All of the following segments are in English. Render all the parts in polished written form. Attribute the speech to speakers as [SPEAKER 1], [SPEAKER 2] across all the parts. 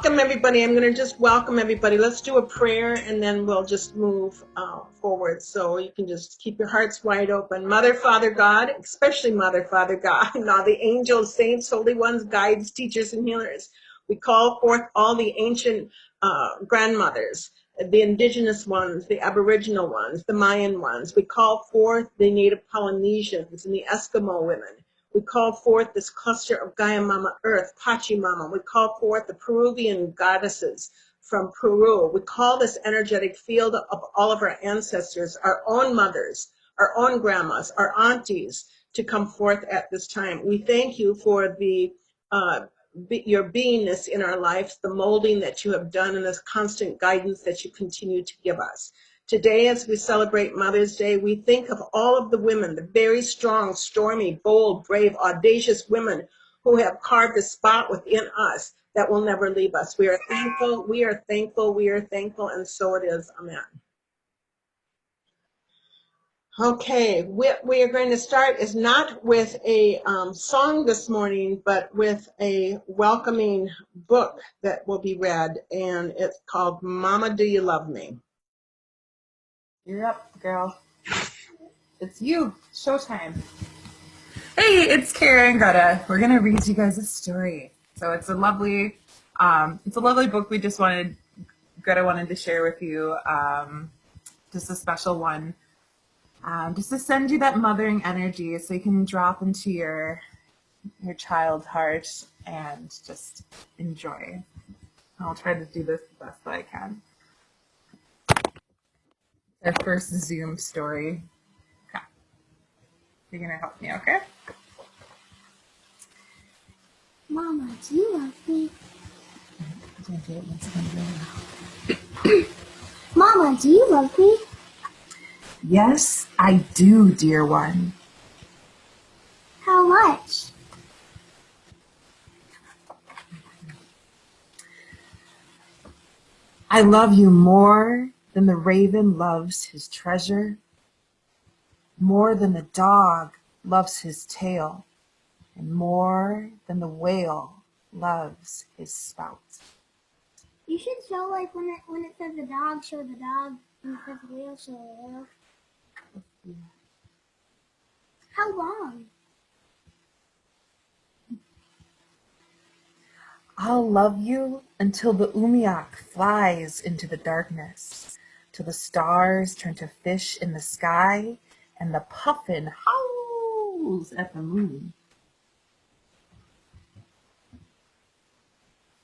[SPEAKER 1] welcome everybody. I'm going to just welcome everybody. Let's do a prayer and then we'll just move forward. So you can just keep your hearts wide open. Mother, Father, God, especially Mother, Father, God, and all the angels, saints, holy ones, guides, teachers, and healers. We call forth all the ancient grandmothers, the indigenous ones, the Aboriginal ones, the Mayan ones. We call forth the native Polynesians and the Eskimo women. We call forth this cluster of Gaia Mama Earth, Pachamama. We call forth the Peruvian goddesses from Peru. We call this energetic field of all of our ancestors, our own mothers, our own grandmas, our aunties, to come forth at this time. We thank you for your beingness in our lives, the molding that you have done, and this constant guidance that you continue to give us. Today, as we celebrate Mother's Day, we think of all of the women, the very strong, stormy, bold, brave, audacious women who have carved a spot within us that will never leave us. We are thankful, we are thankful, we are thankful, and so it is. Amen. Okay, what we are going to start is not with a song this morning, but with a welcoming book that will be read, and it's called Mama, Do You Love Me?
[SPEAKER 2] You're up, girl. It's you. Showtime. Hey, it's Kara and Greta. We're gonna read you guys a story. So it's a lovely book. Greta wanted to share with you. Just a special one. Just to send you that mothering energy, so you can drop into your child's heart and just enjoy. I'll try to do this the best that I can. Our first Zoom story. Okay. You're gonna help me, okay?
[SPEAKER 3] Mama, do you love me? Mama, do you love me?
[SPEAKER 2] Yes, I do, dear one.
[SPEAKER 3] How much?
[SPEAKER 2] I love you more than the raven loves his treasure, more than the dog loves his tail, and more than the whale loves his spout.
[SPEAKER 3] You should show, like, when it says the dog, show the dog, and it says the whale, show the whale. How long?
[SPEAKER 2] I'll love you until the umiak flies into the darkness, till the stars turn to fish in the sky, and the puffin howls at the moon.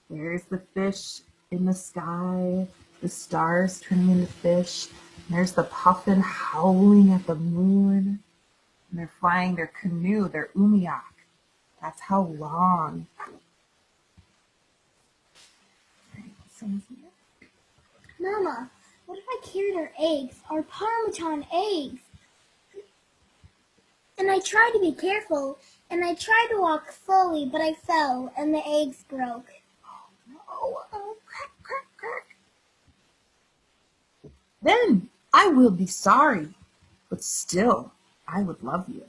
[SPEAKER 2] There's the fish in the sky, the stars turning into fish, and there's the puffin howling at the moon, and they're flying their canoe, their umiak. That's how long.
[SPEAKER 3] Mama, what if I carried our eggs, our Parmesan eggs? And I tried to be careful, and I tried to walk slowly, but I fell, and the eggs broke.
[SPEAKER 2] Oh, crack, crack, crack. Then I will be sorry, but still, I would love you.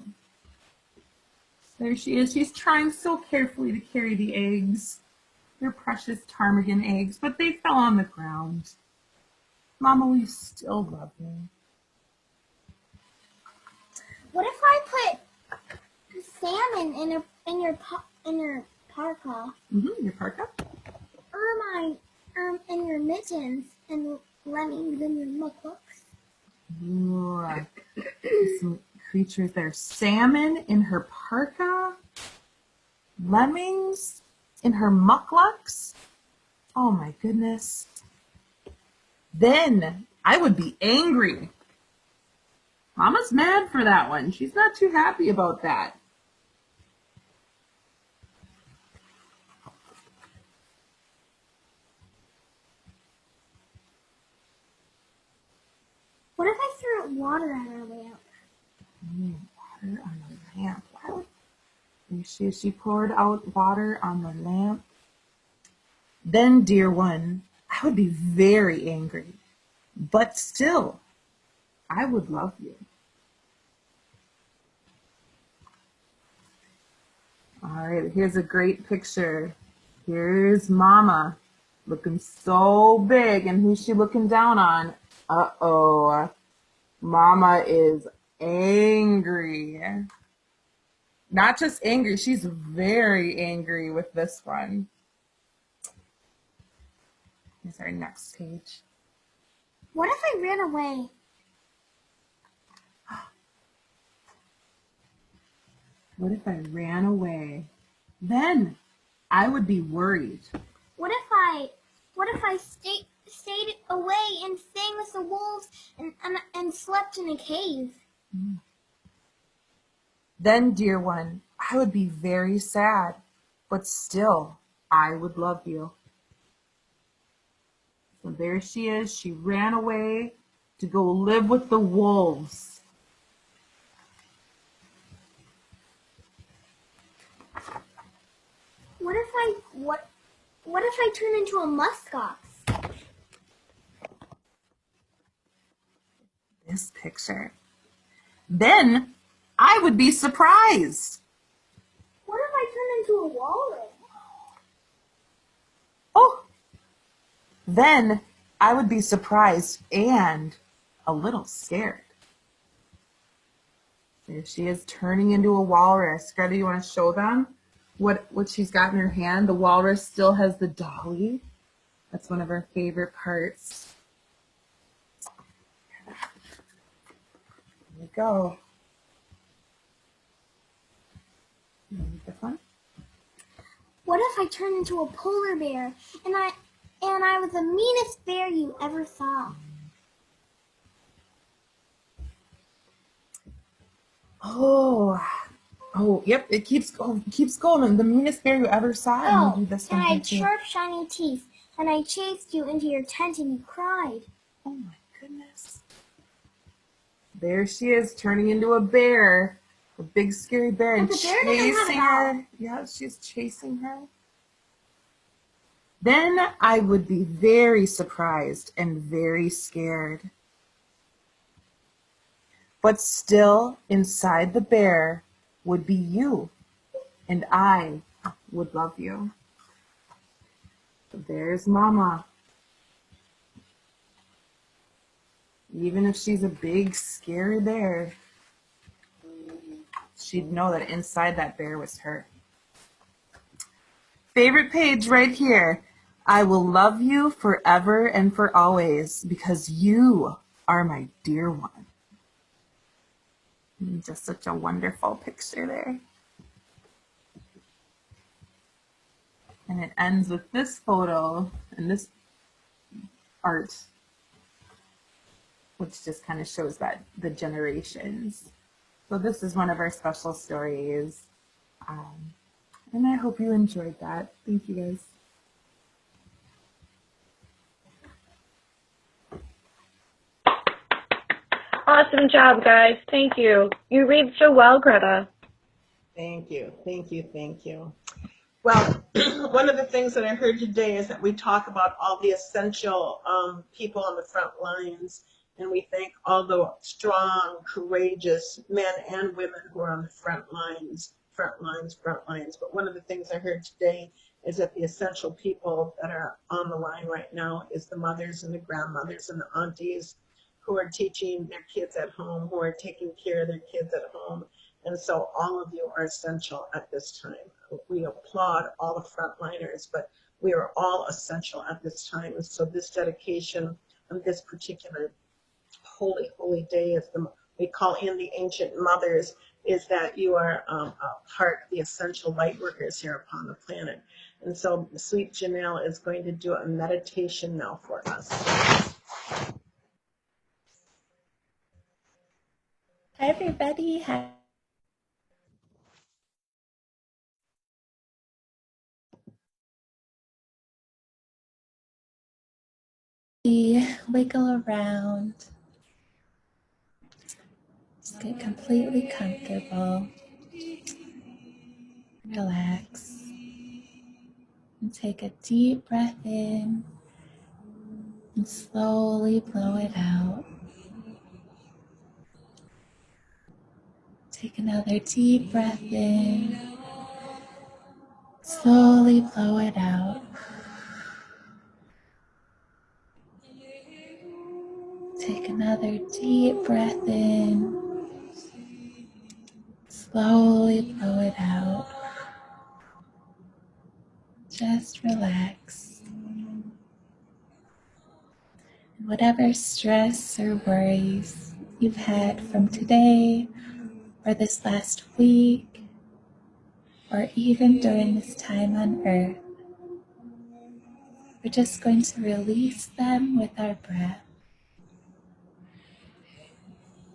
[SPEAKER 2] There she is. She's trying so carefully to carry the eggs. They're precious ptarmigan eggs, but they fell on the ground. Mama, will you still love me?
[SPEAKER 3] What if I put salmon in your parka?
[SPEAKER 2] Your parka?
[SPEAKER 3] Or and your mittens and lemmings and your mucklucks.
[SPEAKER 2] Some creatures there. Salmon in her parka? Lemmings in her mucklucks? Oh my goodness. Then I would be angry. Mama's mad for that one. She's not too happy about that.
[SPEAKER 3] What if I threw water at our lamp?
[SPEAKER 2] Water on the lamp. She poured out water on the lamp. Then, dear one, I would be very angry. But still, I would love you. All right, here's a great picture. Here's Mama looking so big. And who's she looking down on? Uh-oh. Mama is angry. Not just angry, she's very angry with this one. Here's our next page.
[SPEAKER 3] What if I ran away?
[SPEAKER 2] What if I ran away? Then I would be worried.
[SPEAKER 3] What if I stayed away and sang with the wolves and slept in a cave?
[SPEAKER 2] Then, dear one, I would be very sad, but still, I would love you. So there she is. She ran away to go live with the wolves.
[SPEAKER 3] What if I turn into a muskox?
[SPEAKER 2] This picture. Then I would be surprised.
[SPEAKER 3] What if I turn into a walrus?
[SPEAKER 2] Oh, then I would be surprised and a little scared. There she is turning into a walrus. Greta, you want to show them what she's got in her hand? The walrus still has the dolly. That's one of her favorite parts. There we go. This one.
[SPEAKER 3] What if I turn into a polar bear and I was the meanest bear you ever saw?
[SPEAKER 2] Oh, yep, it keeps going. The meanest bear you ever saw. And we'll do this
[SPEAKER 3] and
[SPEAKER 2] one
[SPEAKER 3] I
[SPEAKER 2] here
[SPEAKER 3] had
[SPEAKER 2] too.
[SPEAKER 3] sharp, shiny teeth, and I chased you into your tent and you cried.
[SPEAKER 2] Oh my goodness. There she is, turning into a bear. A big scary bear, and
[SPEAKER 3] But the bear doesn't have a
[SPEAKER 2] chasing
[SPEAKER 3] mouth.
[SPEAKER 2] her. Yeah, she's chasing her. Then I would be very surprised and very scared. But still, inside the bear would be you, and I would love you. So there's Mama. Even if she's a big, scary bear, she'd know that inside that bear was her. Favorite page right here. I will love you forever and for always because you are my dear one. Just such a wonderful picture there. And it ends with this photo and this art, which just kind of shows that the generations. So this is one of our special stories. And I hope you enjoyed that. Thank you guys.
[SPEAKER 4] Awesome job, guys. Thank you. You read so well, Greta.
[SPEAKER 1] Thank you. Well, one of the things that I heard today is that we talk about all the essential people on the front lines, and we thank all the strong, courageous men and women who are on the front lines. But one of the things I heard today is that the essential people that are on the line right now is the mothers and the grandmothers and the aunties who are teaching their kids at home, who are taking care of their kids at home. And so all of you are essential at this time. We applaud all the frontliners, but we are all essential at this time. And so this dedication on this particular holy day, as we call in the ancient mothers, is that you are a part of the essential light workers here upon the planet. And so sweet Janelle is going to do a meditation now for us.
[SPEAKER 5] Hi, everybody. Hi. Wiggle around. Just get completely comfortable. Relax. And take a deep breath in and slowly blow it out. Take another deep breath in. Slowly blow it out. Take another deep breath in. Slowly blow it out. Just relax. And whatever stress or worries you've had from today or this last week or even during this time on earth, we're just going to release them with our breath.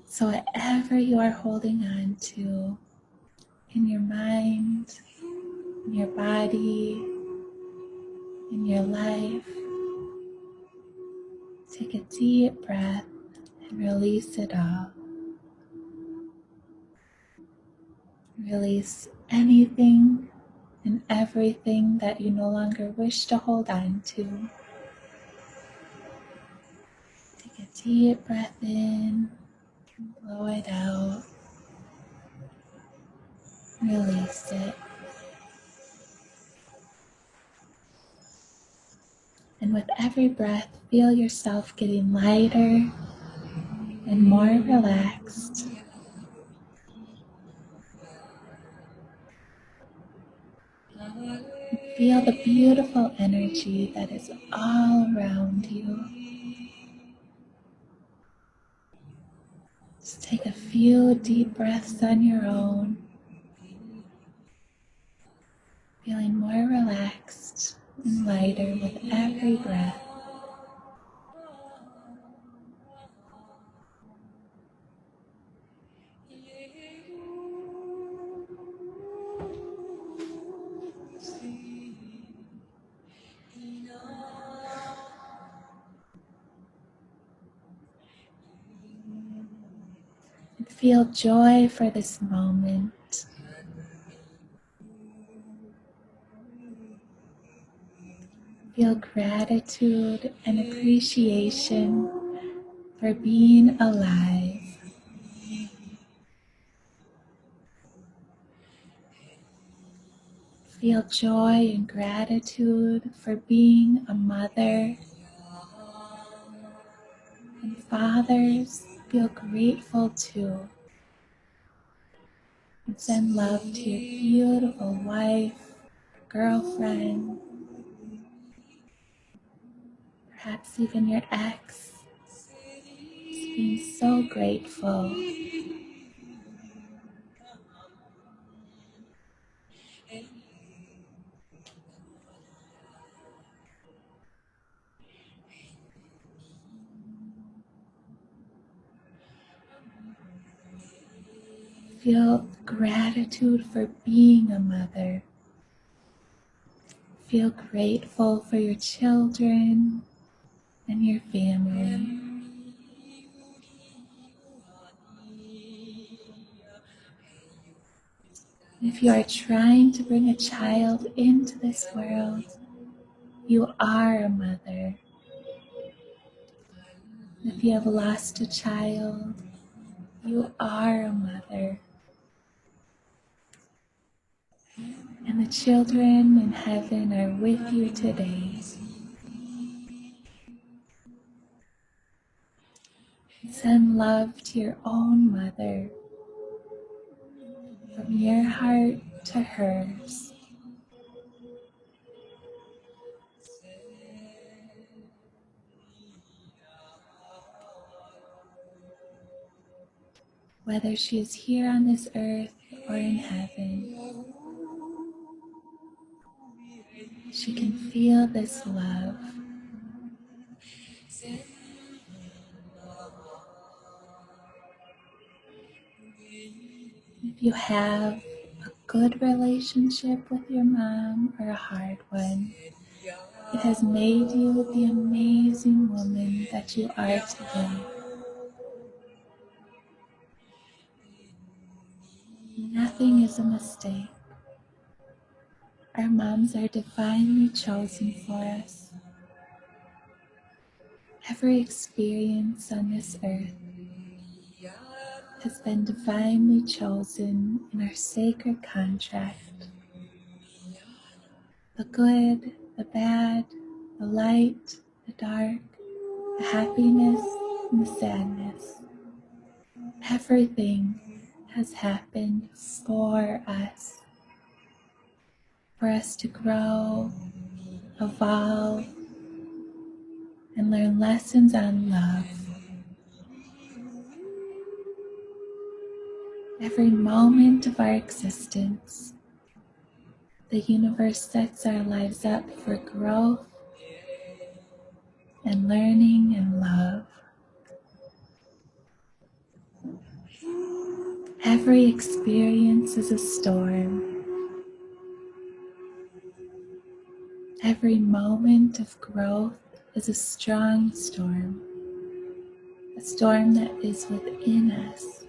[SPEAKER 5] So whatever you are holding on to in your mind, in your body, in your life, take a deep breath and release it all. Release anything and everything that you no longer wish to hold on to. Take a deep breath in, blow it out, release it. And with every breath, feel yourself getting lighter and more relaxed. Feel the beautiful energy that is all around you. Just take a few deep breaths on your own, feeling more relaxed and lighter with every breath. And feel joy for this moment. Feel gratitude and appreciation for being alive. Feel joy and gratitude for being a mother. And fathers, feel grateful too. And send love to your beautiful wife, girlfriend, perhaps even your ex. Just being so grateful. Feel gratitude for being a mother. Feel grateful for your children and your family. If you are trying to bring a child into this world, you are a mother. If you have lost a child, you are a mother. And the children in heaven are with you today. Send love to your own mother, from your heart to hers. Whether she is here on this earth or in heaven, she can feel this love. If you have a good relationship with your mom or a hard one, it has made you the amazing woman that you are today. Nothing is a mistake. Our moms are divinely chosen for us. Every experience on this earth has been divinely chosen in our sacred contract. The good, the bad, the light, the dark, the happiness, and the sadness. Everything has happened for us to grow, evolve, and learn lessons on love. Every moment of our existence, the universe sets our lives up for growth and learning and love. Every experience is a storm. Every moment of growth is a strong storm, a storm that is within us.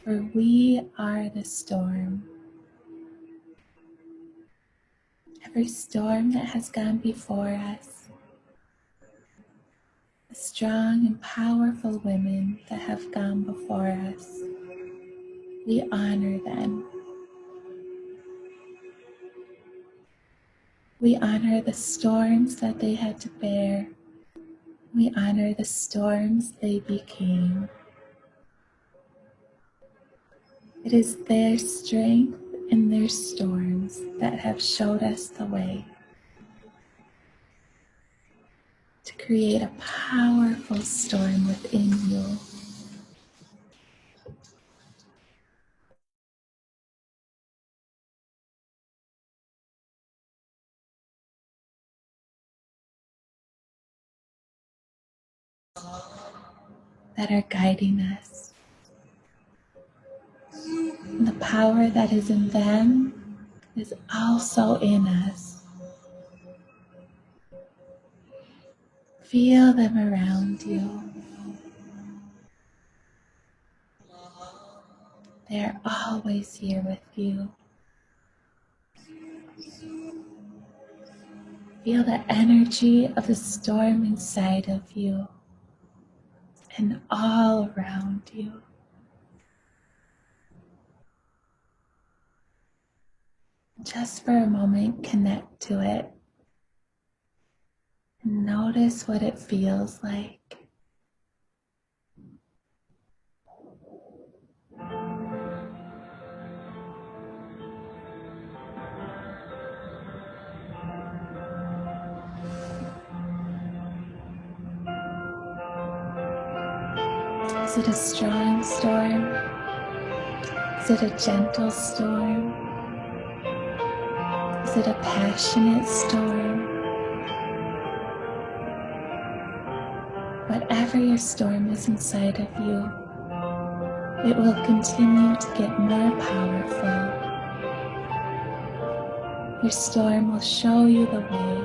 [SPEAKER 5] For we are the storm. Every storm that has gone before us, the strong and powerful women that have gone before us, we honor them. We honor the storms that they had to bear. We honor the storms they became. It is their strength and their storms that have showed us the way to create a powerful storm within you. That are guiding us. And the power that is in them is also in us. Feel them around you. They are always here with you. Feel the energy of the storm inside of you and all around you. Just for a moment, connect to it and notice what it feels like. Is it a strong storm? Is it a gentle storm? Is it a passionate storm? Whatever your storm is inside of you, it will continue to get more powerful. Your storm will show you the way,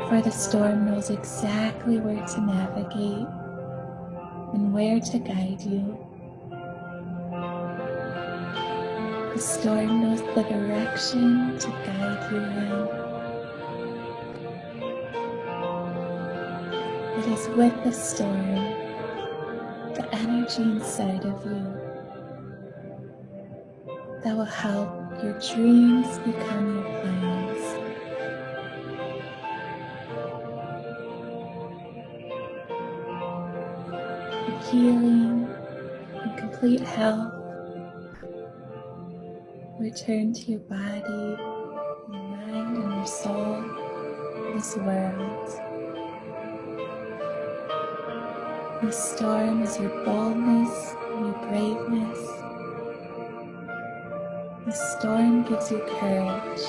[SPEAKER 5] for the storm knows exactly where to navigate and where to guide you. The storm knows the direction to guide you in. It is with the storm, the energy inside of you, that will help your dreams become your plans. Your healing and complete health return to your body, your mind, and your soul, this world. The storm is your boldness and your braveness. The storm gives you courage,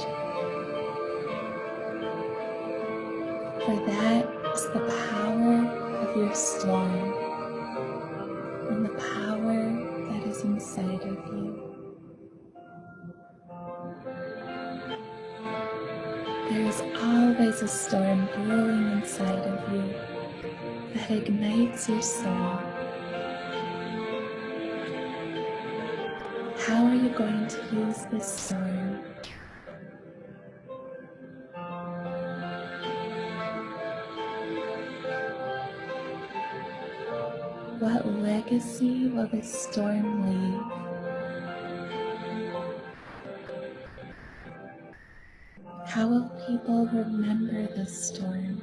[SPEAKER 5] for that is the power of your storm and the power that is inside of you. There is always a storm brewing inside of you that ignites your soul. How are you going to use this storm? What legacy will this storm leave? How will people remember this storm?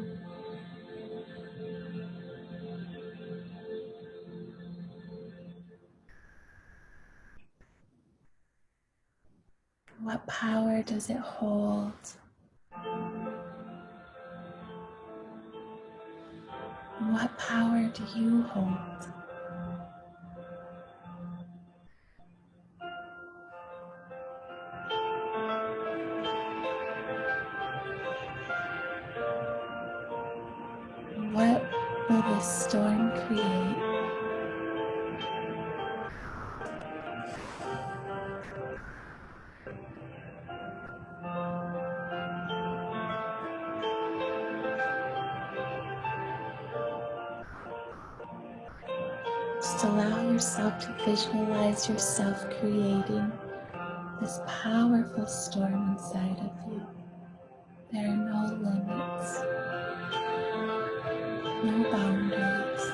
[SPEAKER 5] What power does it hold? What power do you hold? What will this storm create? Just allow yourself to visualize yourself creating this powerful storm inside of you. There are no limits, no boundaries.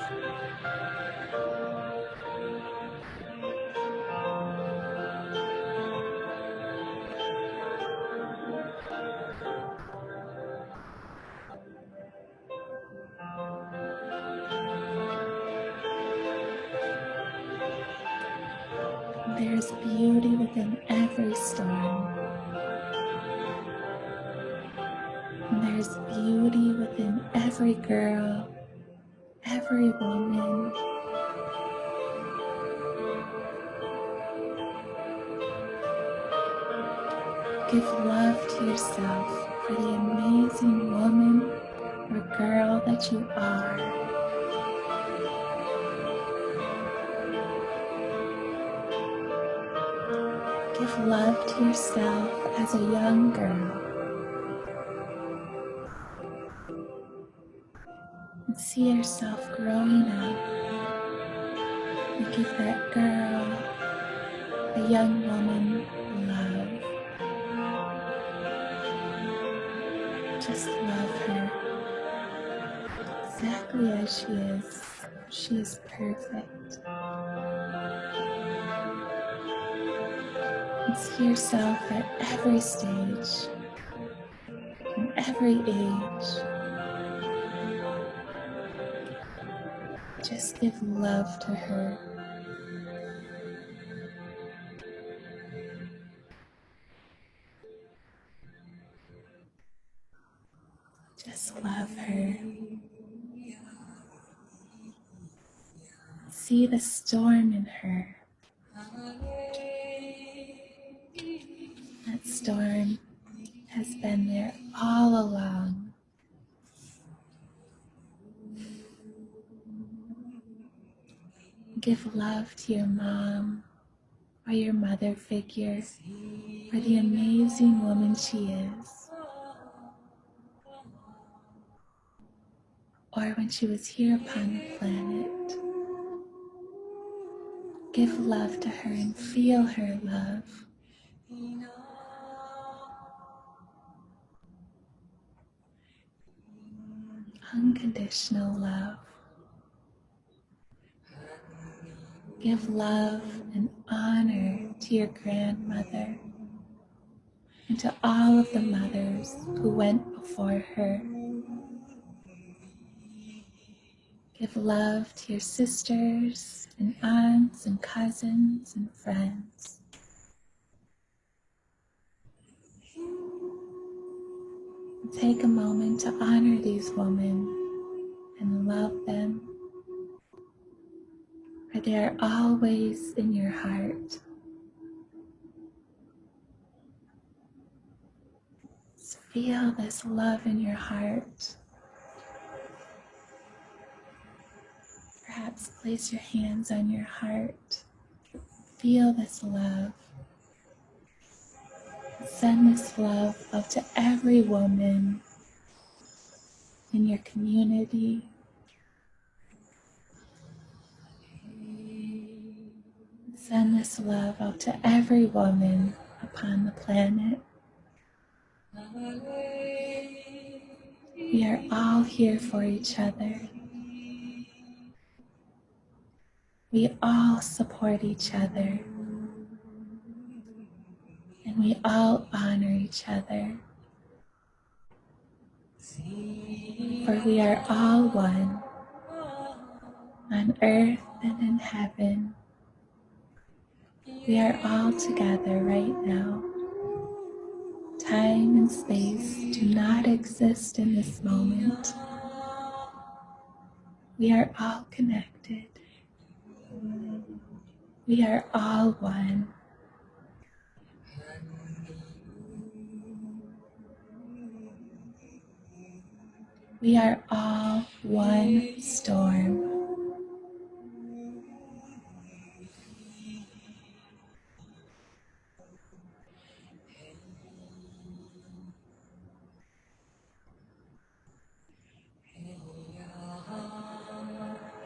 [SPEAKER 5] There's beauty within every storm. And there's beauty within every girl, every woman. Give love to yourself for the amazing woman or girl that you are. Give love to yourself as a young girl. And see yourself growing up. And give that girl, a young woman, love. Just love her exactly as she is. She is perfect. And see yourself at every stage, in every age. Just give love to her. Just love her. See the storm in her. That storm has been there all along. Give love to your mom or your mother figure for the amazing woman she is. Or when she was here upon the planet. Give love to her and feel her love. Unconditional love. Give love and honor to your grandmother and to all of the mothers who went before her. Give love to your sisters and aunts and cousins and friends. Take a moment to honor these women and love them, for they are always in your heart. Just feel this love in your heart. Perhaps place your hands on your heart. Feel this love. Send this love to every woman in your community. Send this love out to every woman upon the planet. We are all here for each other. We all support each other. And we all honor each other. For we are all one, on earth and in heaven. We are all together right now. Time and space do not exist in this moment. We are all connected. We are all one. We are all one storm.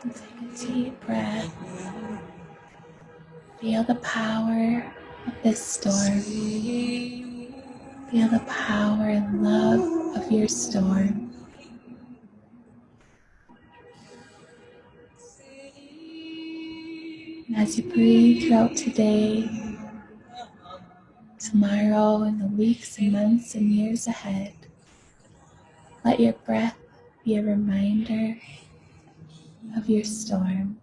[SPEAKER 5] And take a deep breath. Feel the power of this storm. Feel the power and love of your storm. And as you breathe throughout today, tomorrow, and the weeks and months and years ahead, let your breath be a reminder of your storm.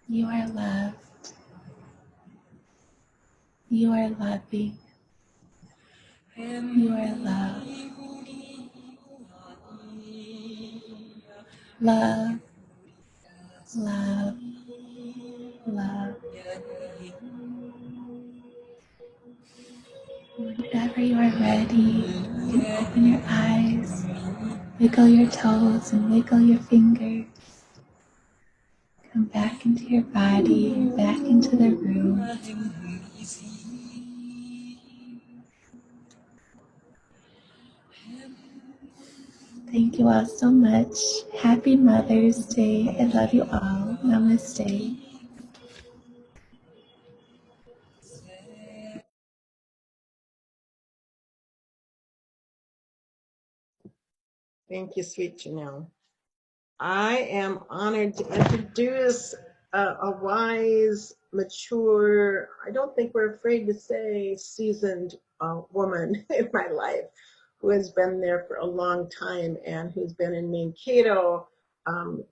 [SPEAKER 5] You are loved. You are loving. You are loved. Love, love, love. Whenever you are ready, you can open your eyes, wiggle your toes and wiggle your fingers. Come back into your body, back into the room. Thank you all so much. Happy Mother's Day. I love you all. Namaste.
[SPEAKER 1] Thank you, sweet Janelle. I am honored to introduce a wise, mature, I don't think we're afraid to say seasoned woman in my life who has been there for a long time and who's been in Mankato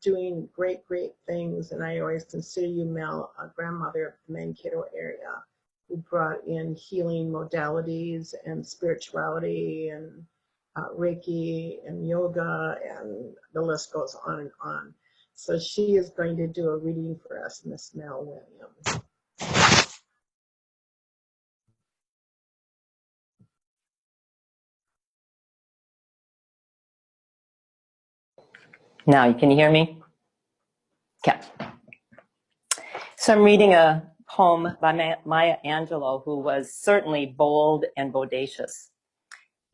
[SPEAKER 1] doing great, great things. And I always consider you, Mel, a grandmother of the Mankato area who brought in healing modalities and spirituality and reiki and yoga, and the list goes on and on. So she is going to do a reading for us, Miss Mel Williams.
[SPEAKER 6] Now, can you hear me? Okay. So I'm reading a poem by Maya Angelou, who was certainly bold and bodacious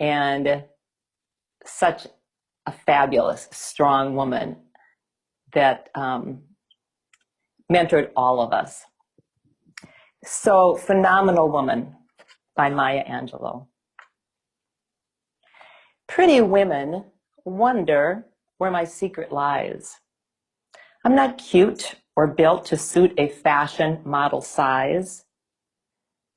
[SPEAKER 6] and such a fabulous, strong woman that mentored all of us. So, Phenomenal Woman by Maya Angelou. Pretty women wonder where my secret lies. I'm not cute or built to suit a fashion model size.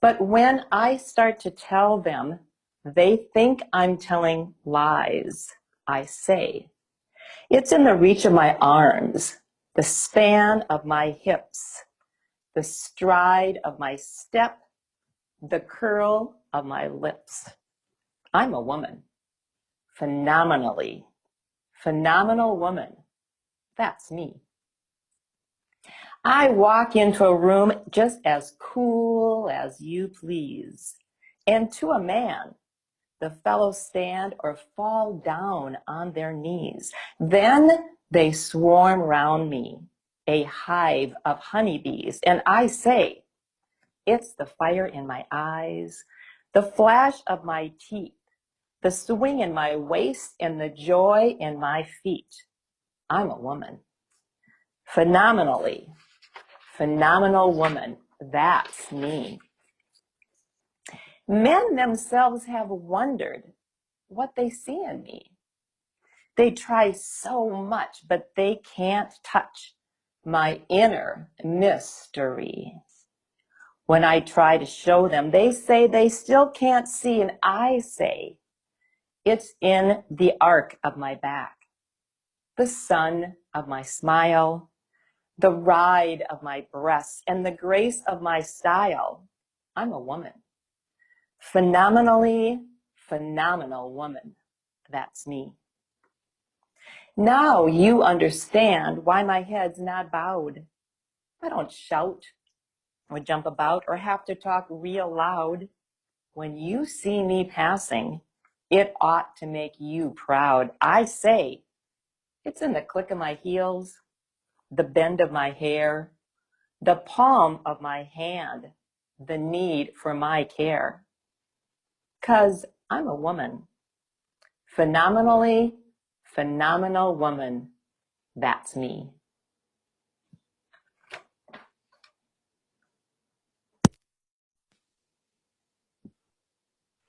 [SPEAKER 6] But when I start to tell them, they think I'm telling lies. I say, it's in the reach of my arms, the span of my hips, the stride of my step, the curl of my lips. I'm a woman, phenomenal woman. That's me. I walk into a room just as cool as you please. And to a man, the fellows stand or fall down on their knees. Then they swarm round me, a hive of honeybees. And I say, it's the fire in my eyes, the flash of my teeth, the swing in my waist, and the joy in my feet. I'm a woman. Phenomenal woman. That's me. Men themselves have wondered what they see in me. They try so much, but they can't touch my inner mystery. When I try to show them, they say they still can't see, and I say, it's in the arc of my back, the sun of my smile, the ride of my breasts, and the grace of my style. I'm a woman. Phenomenally phenomenal woman. That's me. Now you understand why my head's not bowed. I don't shout or jump about or have to talk real loud. When you see me passing, it ought to make you proud. I say, it's in the click of my heels, the bend of my hair, the palm of my hand, the need for my care. 'Cause I'm a woman. Phenomenally phenomenal woman. That's me.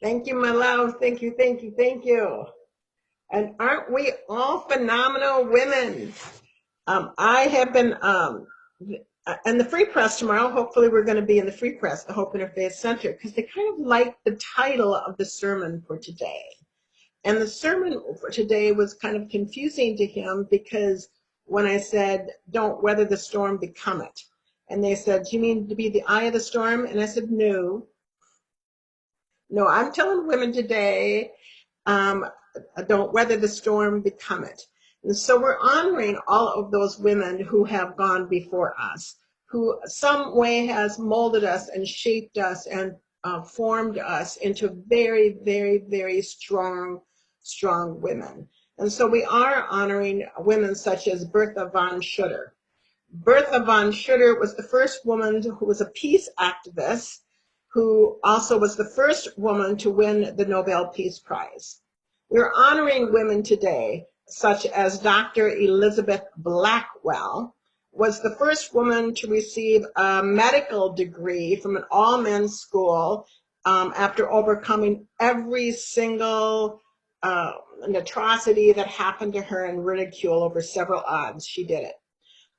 [SPEAKER 1] Thank you, my love. Thank you, thank you, thank you. And aren't we all phenomenal women? I have been in the Free Press tomorrow. Hopefully we're going to be in the Free Press, the Hope Interfaith Center, because they kind of like the title of the sermon for today. And the sermon for today was kind of confusing to him because when I said, don't weather the storm, become it. And they said, do you mean to be the eye of the storm? And I said, no. No, I'm telling women today, don't weather the storm, become it. And so we're honoring all of those women who have gone before us, who some way has molded us and shaped us and formed us into very, very, very strong, strong women. And so we are honoring women such as Bertha von Sutter. Bertha von Sutter was the first woman who was a peace activist, who also was the first woman to win the Nobel Peace Prize. We're honoring women today, such as Dr. Elizabeth Blackwell, was the first woman to receive a medical degree from an all-men's school after overcoming every single an atrocity that happened to her and ridicule over several odds. She did it.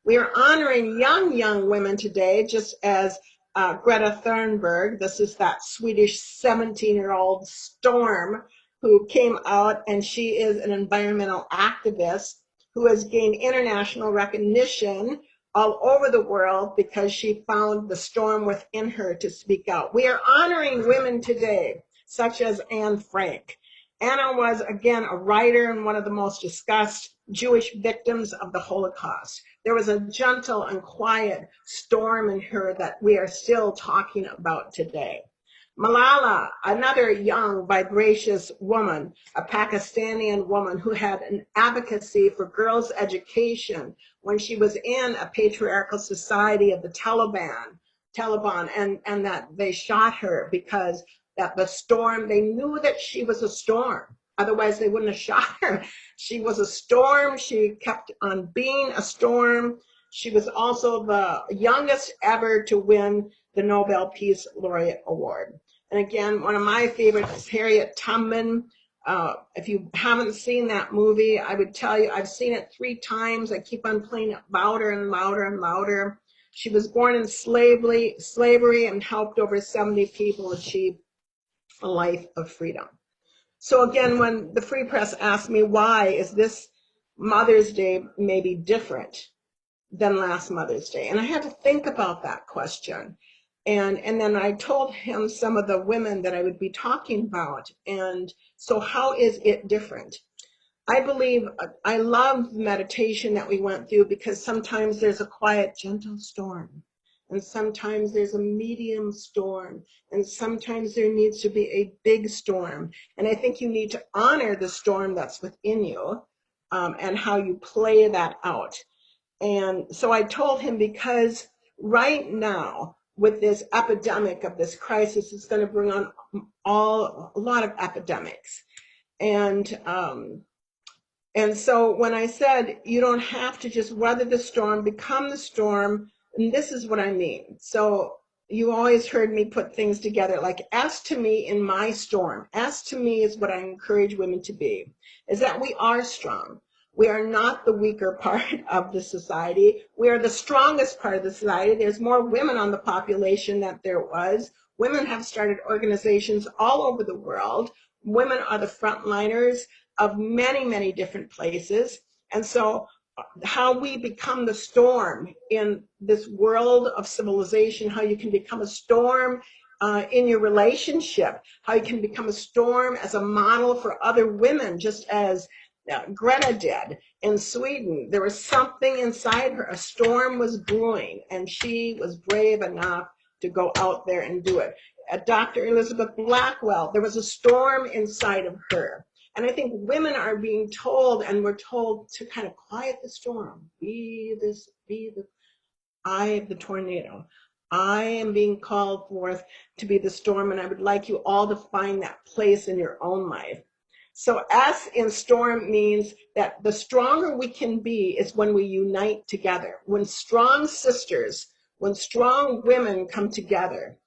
[SPEAKER 1] We are honoring young women today, just as Greta Thunberg. This is that Swedish 17-year-old storm who came out, and she is an environmental activist who has gained international recognition all over the world because she found the storm within her to speak out. We are honoring women today, such as Anne Frank. Anna was, again, a writer and one of the most discussed Jewish victims of the Holocaust. There was a gentle and quiet storm in her that we are still talking about today. Malala, another young, vivacious woman, a Pakistani woman who had an advocacy for girls' education when she was in a patriarchal society of the Taliban, and that they shot her because that the storm, they knew that she was a storm. Otherwise, they wouldn't have shot her. She was a storm. She kept on being a storm. She was also the youngest ever to win the Nobel Peace Laureate Award. And again, one of my favorites is Harriet Tubman. If you haven't seen that movie, I would tell you, I've seen it 3 times. I keep on playing it louder and louder and louder. She was born in slavery and helped over 70 people achieve a life of freedom. So again, when the Free Press asked me, why is this Mother's Day maybe different than last Mother's Day? And I had to think about that question. And then I told him some of the women that I would be talking about. And so how is it different? I believe, I love meditation that we went through because sometimes there's a quiet, gentle storm. And sometimes there's a medium storm. And sometimes there needs to be a big storm. And I think you need to honor the storm that's within you and how you play that out. And so I told him, because right now, with this epidemic of this crisis, it's going to bring on a lot of epidemics. And so when I said, you don't have to just weather the storm, become the storm, and this is what I mean. So you always heard me put things together like S to me in my storm. S to me is what I encourage women to be, is that we are strong. We are not the weaker part of the society. We are the strongest part of the society. There's more women on the population than there was. Women have started organizations all over the world. Women are the frontliners of many, many different places. And so how we become the storm in this world of civilization, how you can become a storm in your relationship, how you can become a storm as a model for other women, just as Greta did in Sweden. There was something inside her. A storm was brewing, and she was brave enough to go out there and do it. Dr. Elizabeth Blackwell, there was a storm inside of her. And I think women are being told, and we're told to kind of quiet the storm, be the eye of the tornado. I am being called forth to be the storm, and I would like you all to find that place in your own life. So S in storm means that the stronger we can be is when we unite together. When strong sisters, when strong women come together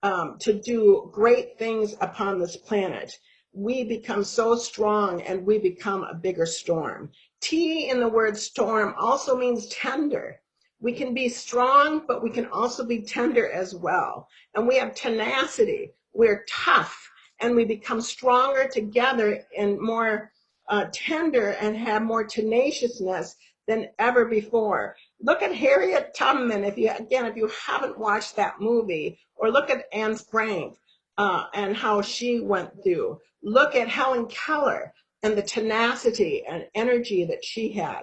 [SPEAKER 1] to do great things upon this planet, we become so strong and we become a bigger storm. T in the word storm also means tender. We can be strong, but we can also be tender as well. And we have tenacity. We're tough, and we become stronger together and more tender and have more tenaciousness than ever before. Look at Harriet Tubman, if you haven't watched that movie, or look at Anne Frank and how she went through. Look at Helen Keller and the tenacity and energy that she had.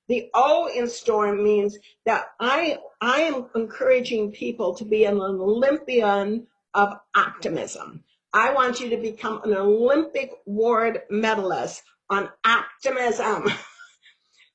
[SPEAKER 1] The O in storm means that I am encouraging people to be an Olympian of optimism. I want you to become an Olympic award medalist on optimism.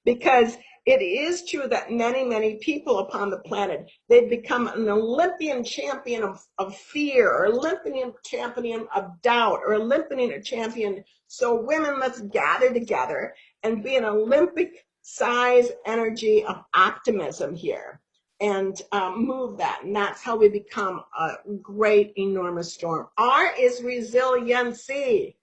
[SPEAKER 1] Because it is true that many, many people upon the planet, they've become an Olympian champion of fear, or Olympian champion of doubt, or Olympian champion. So women, let's gather together and be an Olympic size energy of optimism here and move that. And that's how we become a great, enormous storm. R is resiliency.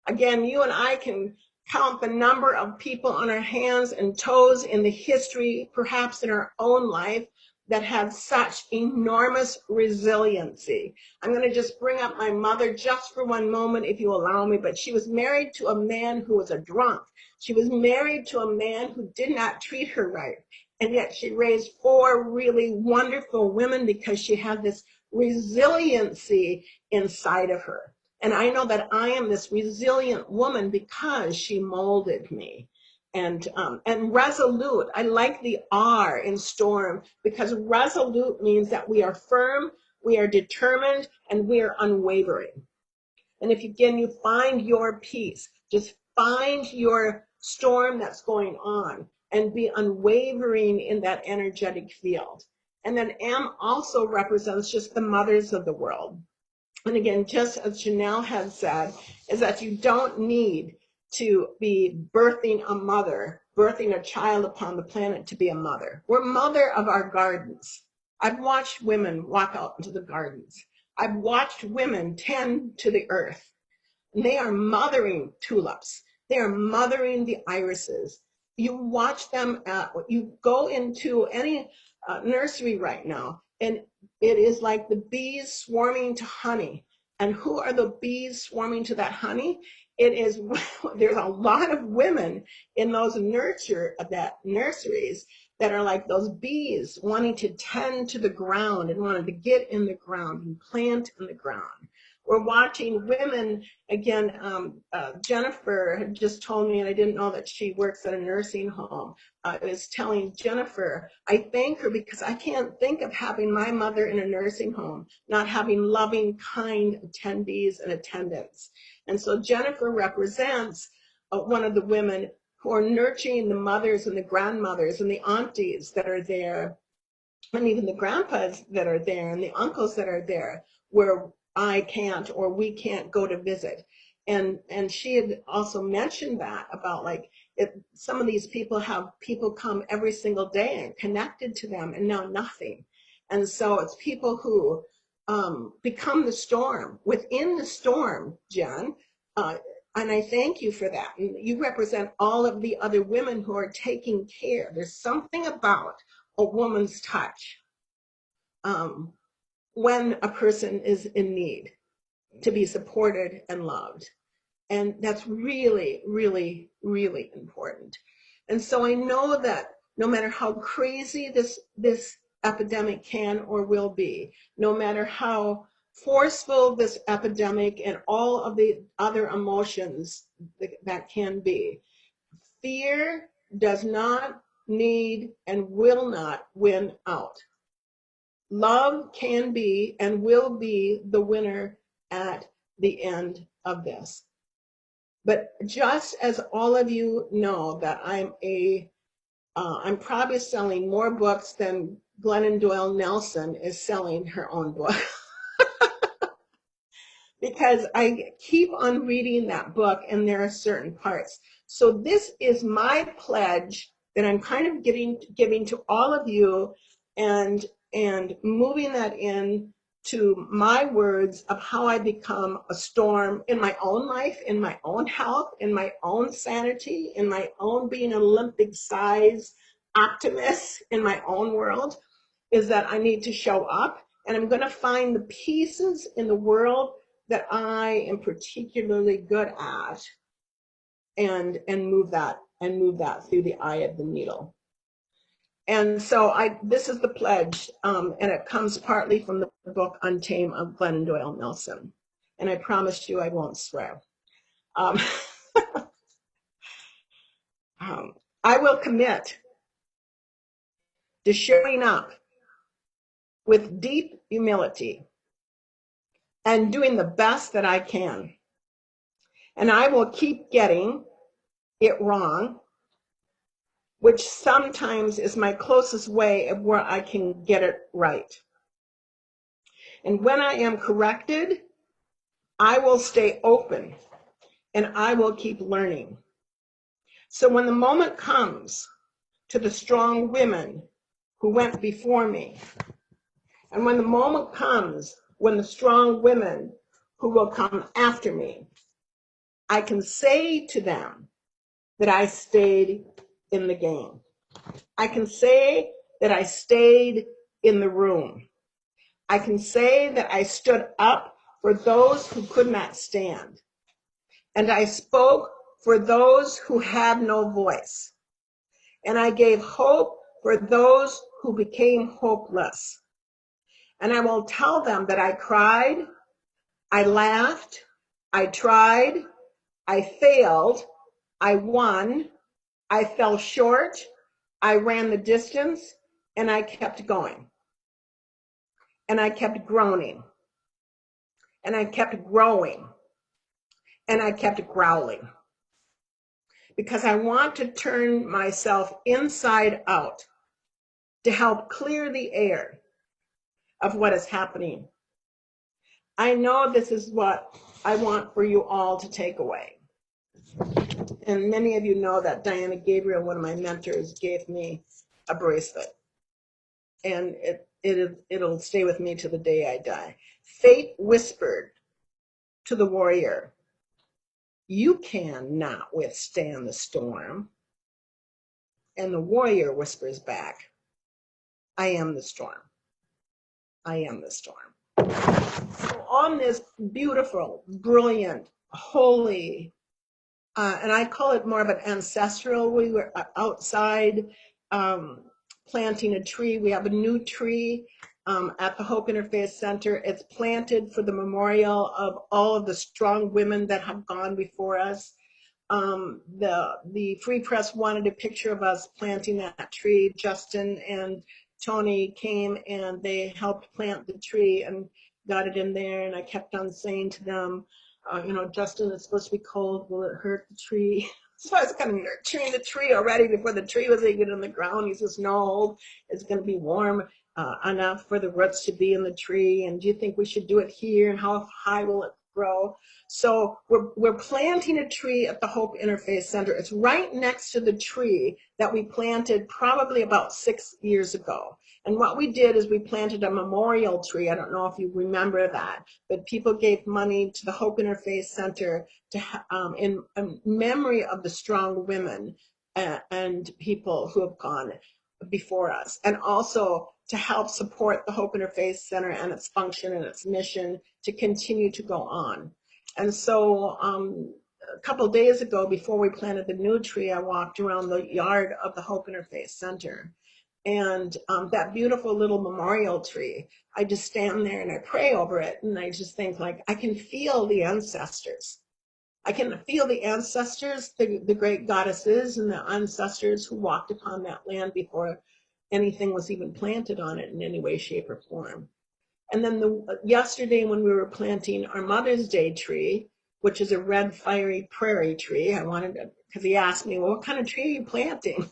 [SPEAKER 1] Again, you and I can count the number of people on our hands and toes in the history, perhaps in our own life, that had such enormous resiliency. I'm going to just bring up my mother just for one moment, if you allow me, but she was married to a man who was a drunk. She was married to a man who did not treat her right. And yet she raised 4 really wonderful women because she had this resiliency inside of her. And I know that I am this resilient woman because she molded me. And resolute, I like the R in storm, because resolute means that we are firm, we are determined, and we are unwavering. And if you find your peace, just find your storm that's going on and be unwavering in that energetic field. And then M also represents just the mothers of the world. And again, just as Janelle had said, is that you don't need to be birthing a child upon the planet to be a mother. We're mother of our gardens. I've watched women walk out into the gardens. I've watched women tend to the earth. And they are mothering tulips. They are mothering the irises. You watch them, you go into any nursery right now, and it is like the bees swarming to honey. And who are the bees swarming to that honey? It is, there's a lot of women in those nurseries that are like those bees wanting to tend to the ground and wanting to get in the ground and plant in the ground. We're watching women, again, Jennifer had just told me, and I didn't know that she works at a nursing home. I was telling Jennifer, I thank her because I can't think of having my mother in a nursing home, not having loving, kind attendees and attendants. And so Jennifer represents one of the women who are nurturing the mothers and the grandmothers and the aunties that are there, and even the grandpas that are there and the uncles that are there, where I can't or we can't go to visit. And she had also mentioned that about like some of these people have people come every single day and connected to them and now nothing. And so it's people who become the storm within the storm, Jen. And I thank you for that. And you represent all of the other women who are taking care. There's something about a woman's touch when a person is in need to be supported and loved. And that's really, really, really important. And so I know that no matter how crazy this epidemic can or will be, no matter how forceful this epidemic and all of the other emotions that can be, fear does not need and will not win out. Love can be and will be the winner at the end of this. But just as all of you know that I'm probably selling more books than Glennon Doyle Nelson is selling her own book. Because I keep on reading that book and there are certain parts. So this is my pledge that I'm kind of giving to all of you and moving that in to my words of how I become a storm in my own life, in my own health, in my own sanity, in my own being an Olympic size optimist in my own world, is that I need to show up and I'm going to find the pieces in the world that I am particularly good at and move that through the eye of the needle. And so this is the pledge, and it comes partly from the book Untamed of Glennon Doyle Nelson. And I promise you I won't swear. I will commit to showing up with deep humility and doing the best that I can. And I will keep getting it wrong, which sometimes is my closest way of where I can get it right. And when I am corrected, I will stay open and I will keep learning. So when the moment comes to the strong women who went before me, and when the moment comes when the strong women who will come after me, I can say to them that I stayed in the game. I can say that I stayed in the room. I can say that I stood up for those who could not stand. And I spoke for those who had no voice. And I gave hope for those who became hopeless. And I will tell them that I cried, I laughed, I tried, I failed, I won, I fell short, I ran the distance, and I kept going. And I kept groaning. And I kept growing. And I kept growling. Because I want to turn myself inside out to help clear the air of what is happening. I know this is what I want for you all to take away. And many of you know that Diana Gabriel, one of my mentors, gave me a bracelet. And it'll stay with me to the day I die. Fate whispered to the warrior, "You cannot withstand the storm." And the warrior whispers back, "I am the storm. I am the storm." So on this beautiful, brilliant, holy, and I call it more of an ancestral, we were outside planting a tree. We have a new tree at the Hope Interfaith Center. It's planted for the memorial of all of the strong women that have gone before us. The Free Press wanted a picture of us planting that tree. Justin and Tony came and they helped plant the tree and got it in there. And I kept on saying to them, Justin, it's supposed to be cold. Will it hurt the tree? So I was kind of nurturing the tree already before the tree was even in the ground. He says, "No, it's going to be warm enough for the roots to be in the tree. And do you think we should do it here? And how high will it grow?" So we're planting a tree at the Hope Interfaith Center. It's right next to the tree that we planted probably about 6 years ago. And what we did is we planted a memorial tree. I don't know if you remember that, but people gave money to the Hope Interfaith Center to in memory of the strong women and people who have gone before us, and also to help support the Hope Interfaith Center and its function and its mission to continue to go on. And so a couple of days ago, before we planted the new tree, I walked around the yard of the Hope Interfaith Center. And that beautiful little memorial tree, I just stand there and I pray over it. And I just think, like, I can feel the ancestors. I can feel the ancestors, the great goddesses and the ancestors who walked upon that land before anything was even planted on it in any way, shape, or form. And then yesterday when we were planting our Mother's Day tree, which is a red fiery prairie tree, I wanted to, because he asked me, well, what kind of tree are you planting?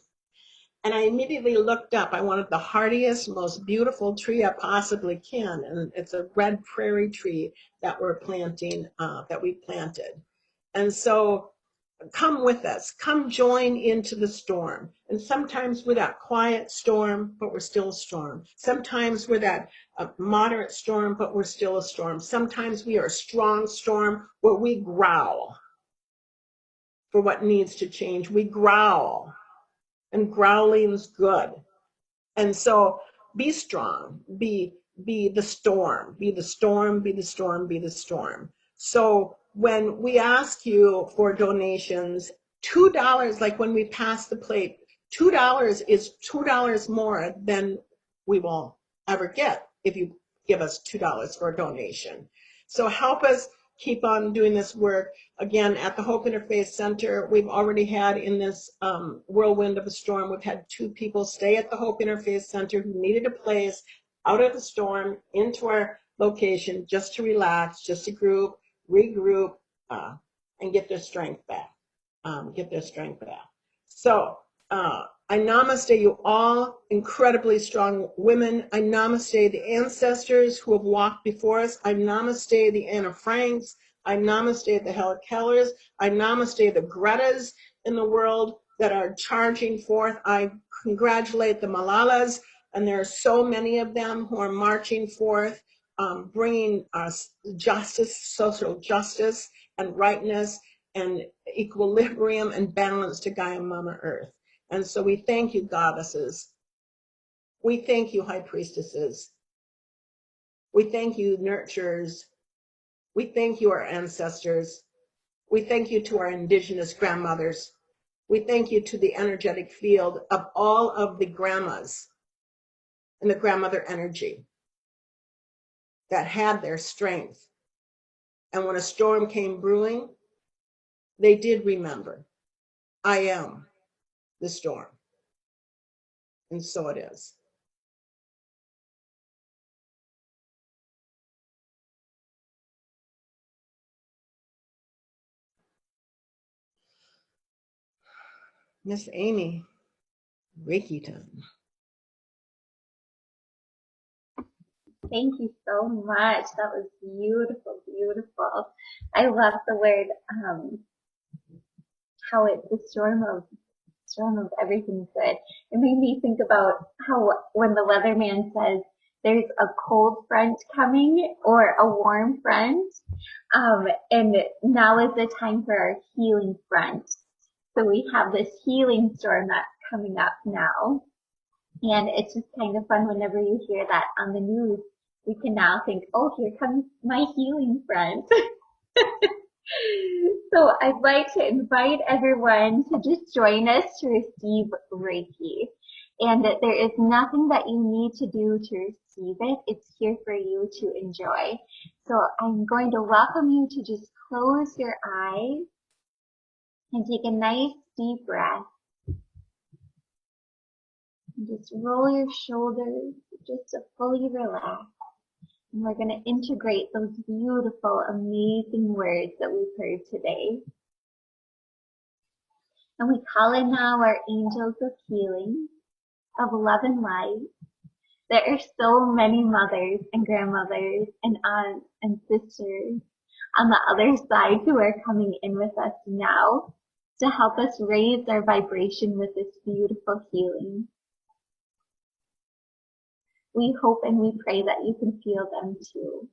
[SPEAKER 1] And I immediately looked up. I wanted the hardiest, most beautiful tree I possibly can. And it's a red prairie tree that we're planting, that we planted. And so come with us, come join into the storm. And sometimes we're that quiet storm, but we're still a storm. Sometimes we're that moderate storm, but we're still a storm. Sometimes we are a strong storm where we growl for what needs to change. We growl, and growling's good. And so be strong, be the storm, be the storm, be the storm, be the storm. So when we ask you for donations, $2, like when we pass the plate, $2 is $2 more than we will ever get if you give us $2 for a donation. So help us keep on doing this work. Again, at the Hope Interfaith Center, we've already had in this whirlwind of a storm, we've had 2 people stay at the Hope Interfaith Center who needed a place out of the storm into our location just to relax, just to regroup, and get their strength back. So I namaste you all, incredibly strong women. I namaste the ancestors who have walked before us. I namaste the Anna Franks. I namaste the Helen Kellers. I namaste the Gretas in the world that are charging forth. I congratulate the Malalas, and there are so many of them who are marching forth, bringing us justice, social justice, and rightness, and equilibrium and balance to Gaia Mama Earth. And so we thank you, goddesses. We thank you, high priestesses. We thank you, nurturers. We thank you, our ancestors. We thank you to our indigenous grandmothers. We thank you to the energetic field of all of the grandmas and the grandmother energy that had their strength. And when a storm came brewing, they did remember, I am the storm. And so it is. Miss Amy, Reiki time.
[SPEAKER 7] Thank you so much. That was beautiful, beautiful. I love the word, how it's the storm of everything good. It made me think about how when the weatherman says there's a cold front coming or a warm front, and now is the time for our healing front. So we have this healing storm that's coming up now. And it's just kind of fun whenever you hear that on the news. We can now think, oh, here comes my healing front. So I'd like to invite everyone to just join us to receive Reiki. And that there is nothing that you need to do to receive it. It's here for you to enjoy. So I'm going to welcome you to just close your eyes and take a nice deep breath. And just roll your shoulders just to fully relax. And we're going to integrate those beautiful, amazing words that we've heard today. And we call in now our angels of healing, of love and light. There are so many mothers and grandmothers and aunts and sisters on the other side who are coming in with us now to help us raise our vibration with this beautiful healing. We hope and we pray that you can feel them too.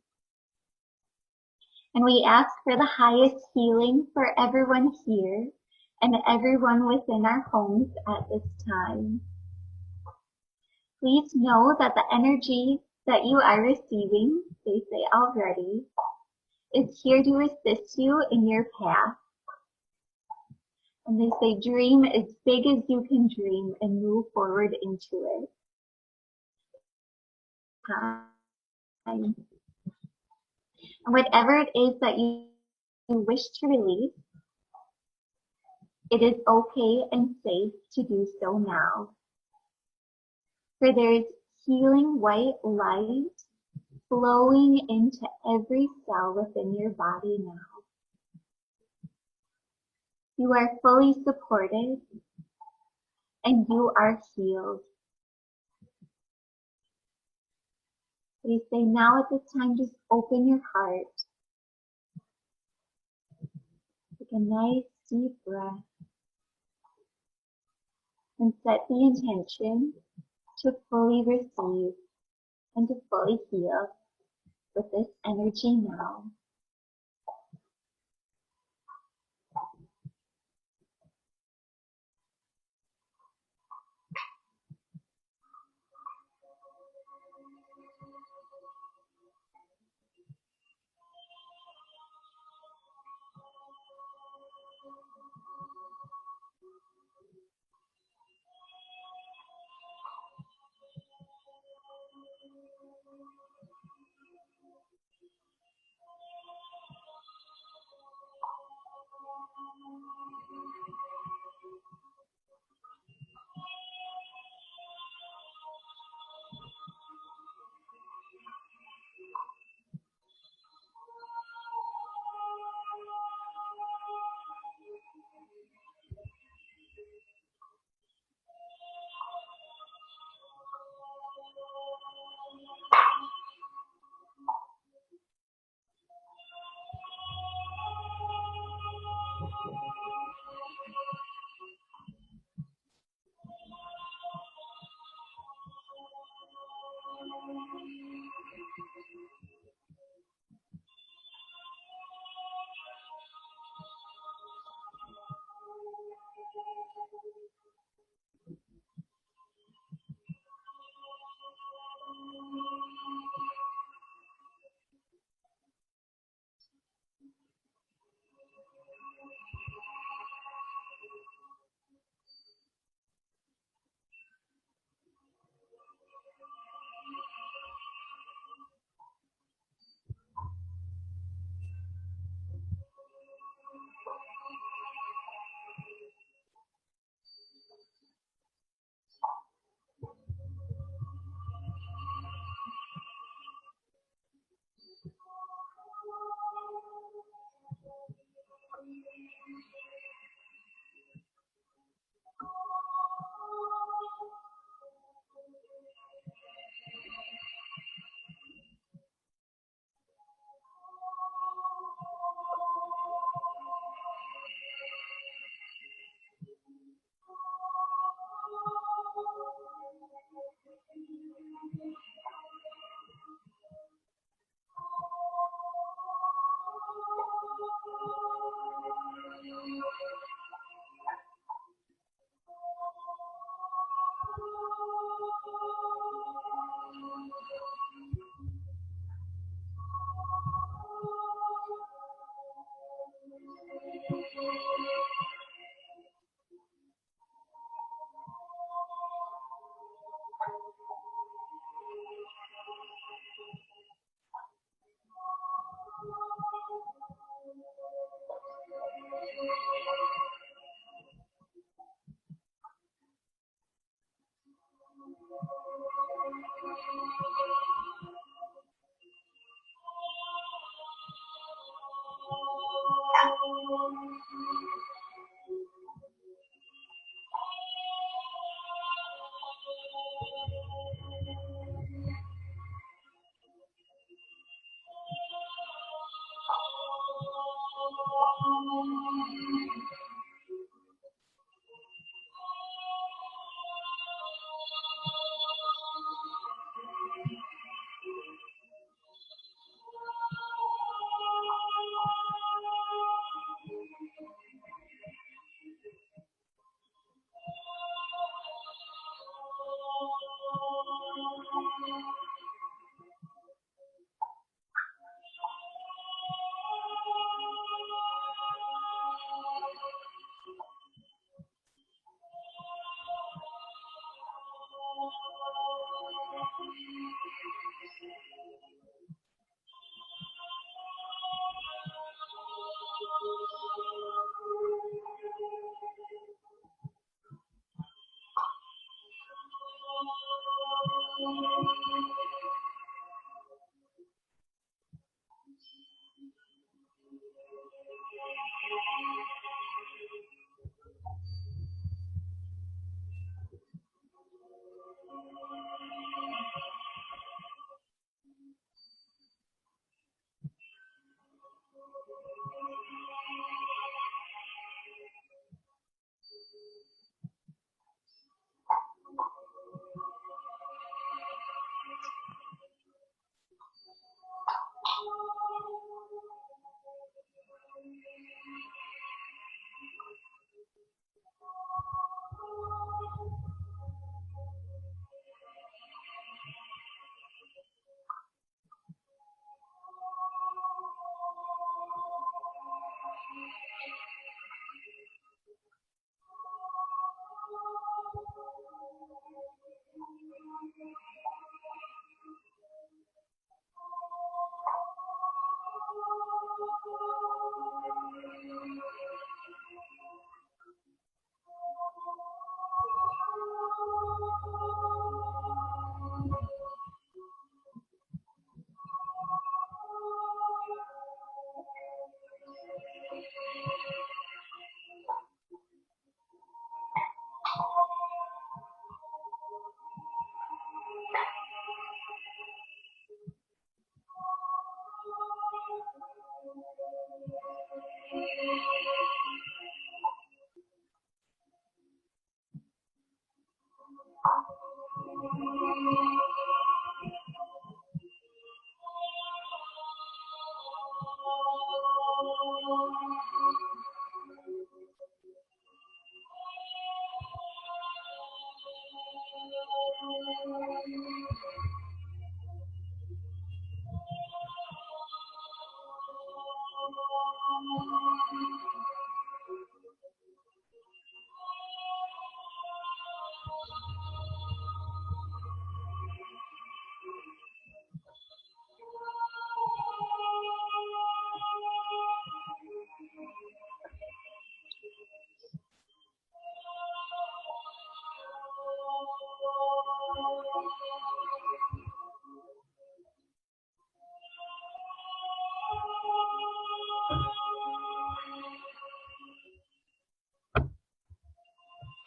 [SPEAKER 7] And we ask for the highest healing for everyone here and everyone within our homes at this time. Please know that the energy that you are receiving, they say already, is here to assist you in your path. And they say dream as big as you can dream and move forward into it. And whatever it is that you wish to release, it is okay and safe to do so now. For there is healing white light flowing into every cell within your body now. You are fully supported and you are healed. They say now at this time, just open your heart. Take a nice deep breath and set the intention to fully receive and to fully heal with this energy now.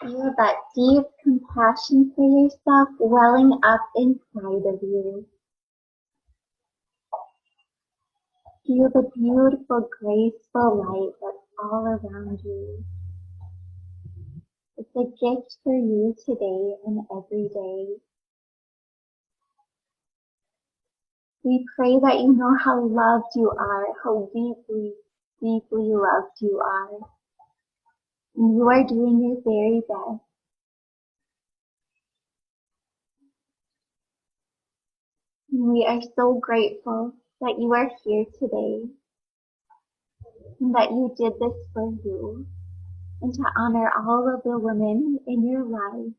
[SPEAKER 7] Feel that deep compassion for yourself welling up inside of you. Feel the beautiful, graceful light that's all around you. It's a gift for you today and every day. We pray that you know how loved you are, how deeply, deeply loved you are. And you are doing your very best. And we are so grateful that you are here today and that you did this for you and to honor all of the women in your life.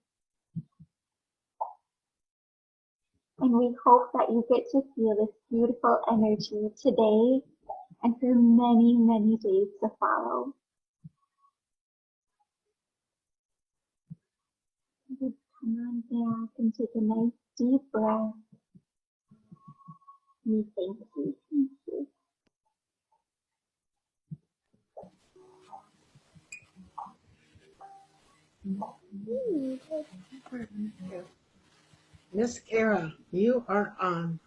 [SPEAKER 7] And we hope that you get to feel this beautiful energy today and for many, many days to follow. Just come on back and take a nice deep breath. We thank you. Thank you.
[SPEAKER 1] Miss Kara, you are on.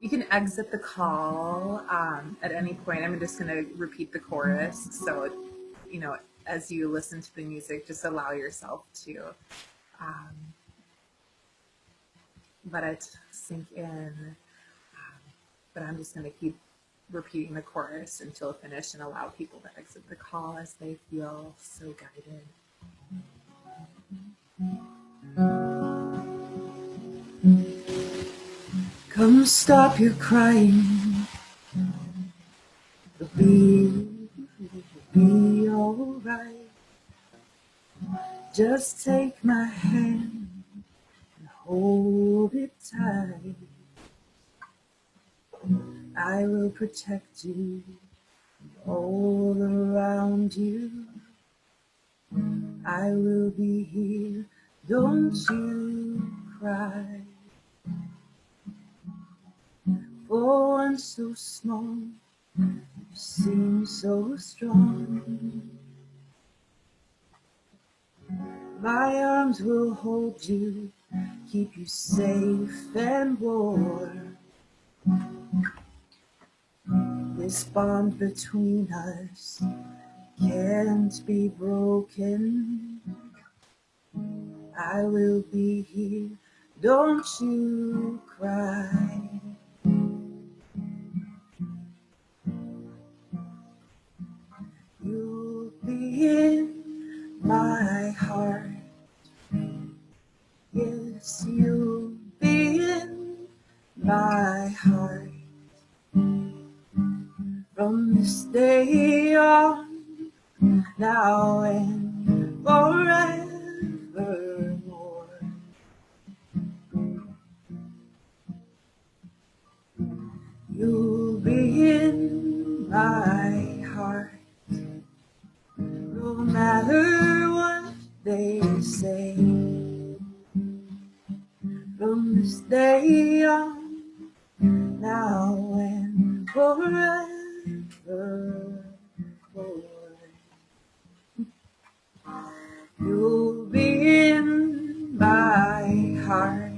[SPEAKER 2] You can exit the call at any point. I'm just going to repeat the chorus. So, as you listen to the music, just allow yourself to let it sink in. But I'm just going to keep repeating the chorus until finished and allow people to exit the call as they feel so guided. Come stop your crying. It'll be alright. Just take my hand and hold it tight. I will protect you all around you. I will be here. Don't you cry. For one so small, you seem so strong. My arms will hold you, keep you safe and warm. This bond between us can't be broken. I will be here, don't you cry. You'll be in my heart. Yes, you'll be in my heart. From this day on, now and forevermore. You'll be in my heart. No matter what they say. From this day on, now and forevermore. You'll be in my heart. heart.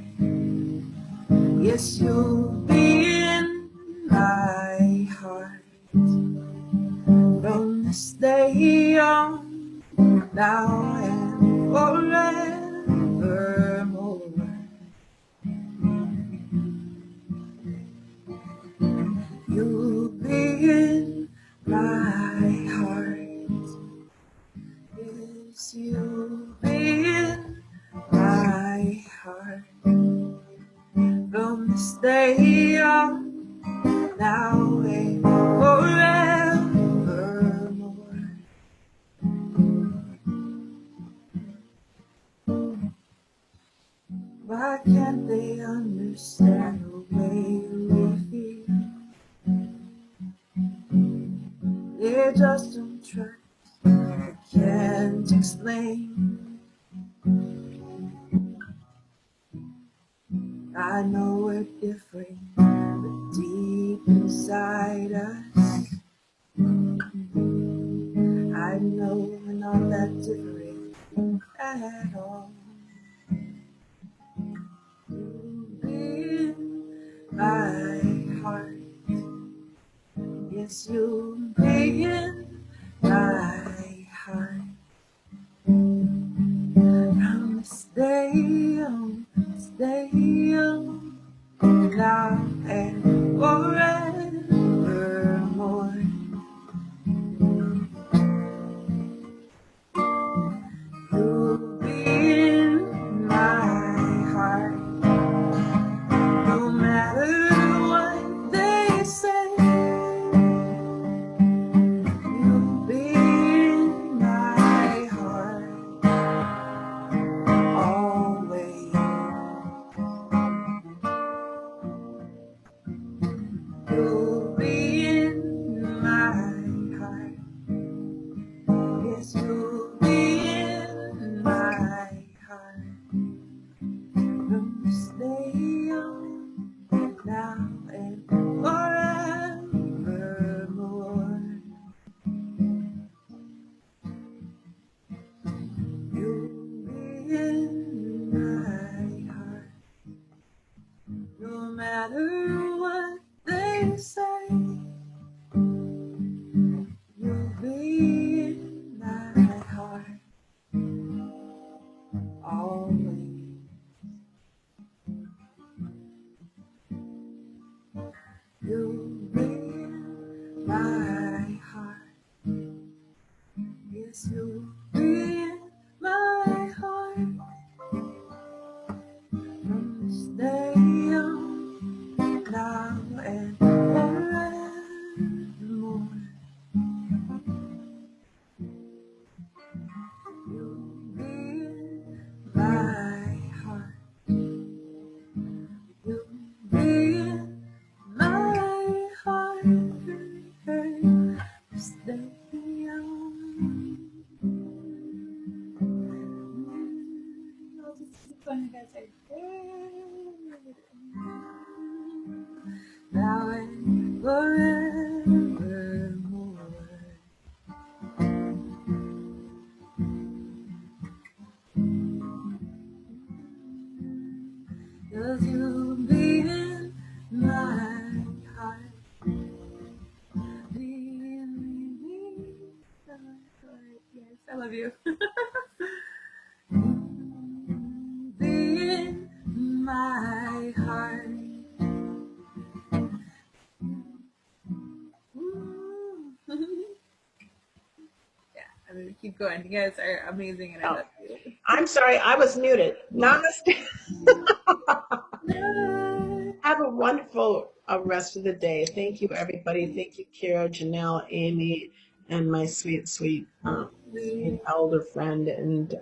[SPEAKER 2] Yes, you'll be in my heart from this day on, now and forevermore. You'll be in my heart. Yes, you'll be in my heart from this day on, now and forevermore. Why can't they understand the way we feel? They just don't trust, they can't explain. I know we're different, but deep inside us, I know we're not that different at all. You'll be in my heart. Yes, you'll be in my heart. From this day on, now and forevermore. You'll be in my heart, no matter what they say. You'll be in my heart, always. You'll be in my heart. Yes, you'll be in my heart. From this day on, now and forevermore. You'll be in my heart, no matter what they say. You'll be in my heart, always. You'll be in my heart. Yes, you'll be in my heart. From this day on, now and forevermore. You'll be in my heart. You'll be in my heart. Stay on. I'll just keep going, guys. Now and forevermore. 'Cause you'll be in my heart. Be in my heart. Yes, I love you. Be in my heart. Yeah, I'm gonna keep going. You guys are amazing, and I love you.
[SPEAKER 1] I'm sorry, I was muted. Namaste. Have a wonderful rest of the day. Thank you, everybody. Thank you, Kira, Janelle, Amy, and my sweet, sweet elder friend. And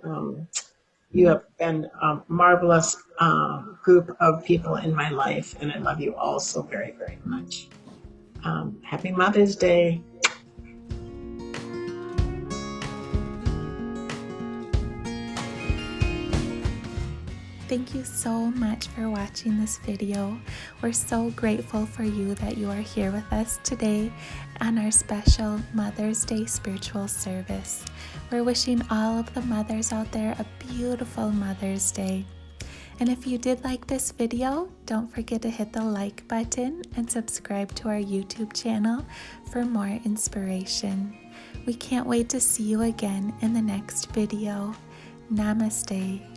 [SPEAKER 1] you have been a marvelous group of people in my life, and I love you all so very, very much. Happy Mother's Day.
[SPEAKER 5] Thank you so much for watching this video. We're so grateful for you that you are here with us today on our special Mother's Day spiritual service. We're wishing all of the mothers out there a beautiful Mother's Day. And if you did like this video, don't forget to hit the like button and subscribe to our YouTube channel for more inspiration. We can't wait to see you again in the next video. Namaste.